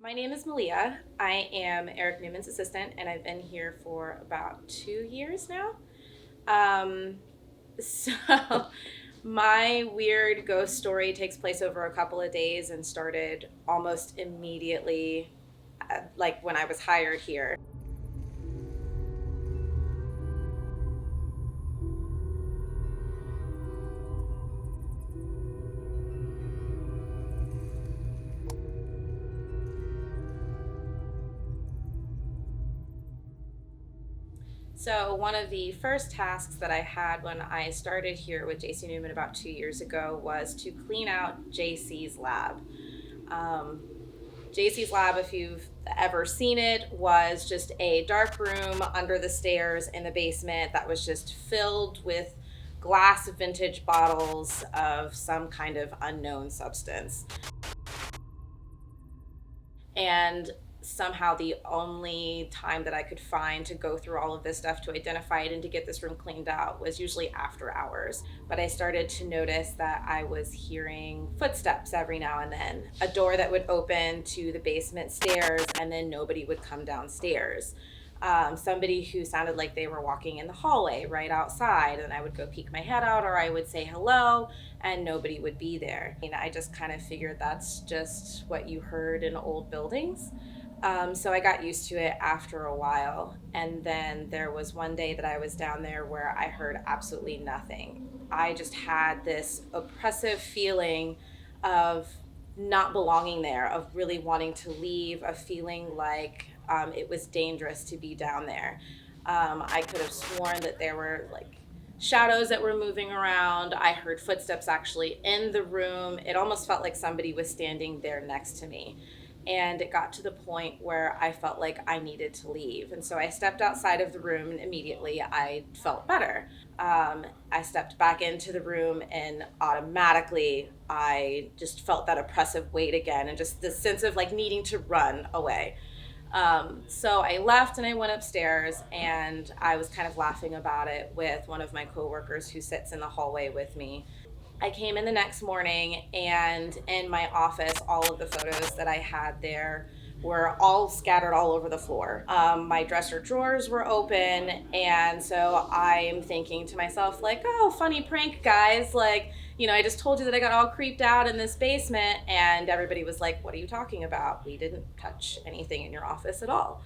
My name is Maleia. I am Eric Newman's assistant, and I've been here for about 2 years now. Um, so, my weird ghost story takes place over a couple of days and started almost immediately, like when I was hired here. So, one of the first tasks that I had when I started here with JC Newman about 2 years ago was to clean out JC's lab. Um, JC's lab, if you've ever seen it, was just a dark room under the stairs in the basement that was just filled with glass vintage bottles of some kind of unknown substance. And somehow the only time that I could find to go through all of this stuff to identify it and to get this room cleaned out was usually after hours. But I started to notice that I was hearing footsteps every now and then, a door that would open to the basement stairs, and then nobody would come downstairs. Somebody who sounded like they were walking in the hallway right outside, and I would go peek my head out, or I would say hello, and nobody would be there. I just kind of figured that's just what you heard in old buildings. So I got used to it after a while. And then there was one day that I was down there where I heard absolutely nothing. I just had this oppressive feeling of not belonging there, of really wanting to leave, of feeling like it was dangerous to be down there. I could have sworn that there were like shadows that were moving around. I heard footsteps actually in the room. It almost felt like somebody was standing there next to me. And it got to the point where I felt like I needed to leave. And so I stepped outside of the room, and immediately I felt better. I stepped back into the room, and automatically I just felt that oppressive weight again, and just this sense of like needing to run away. So I left and I went upstairs, and I was kind of laughing about it with one of my coworkers who sits in the hallway with me. I came in the next morning, and in my office, all of the photos that I had there were all scattered all over the floor. My dresser drawers were open, and so I'm thinking to myself, like, oh, funny prank, guys. Like, I just told you that I got all creeped out in this basement, and everybody was like, what are you talking about? We didn't touch anything in your office at all.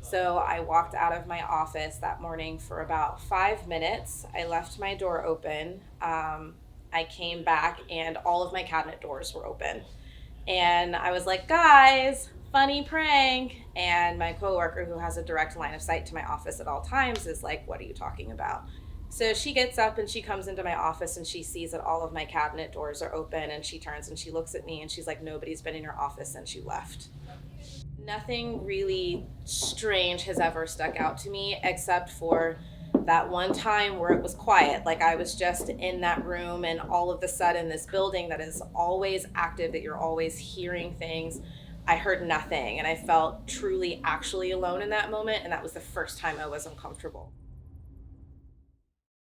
So I walked out of my office that morning for about 5 minutes. I left my door open. I came back, and all of my cabinet doors were open. And I was like, guys, funny prank. And my coworker, who has a direct line of sight to my office at all times, is like, what are you talking about? So she gets up and she comes into my office, and she sees that all of my cabinet doors are open, and she turns and she looks at me and she's like, nobody's been in your office since you left. Nothing really strange has ever stuck out to me except for that one time where it was quiet. Like I was just in that room, and all of a sudden, this building that is always active, that you're always hearing things, I heard nothing. And I felt truly, actually alone in that moment. And that was the first time I was uncomfortable.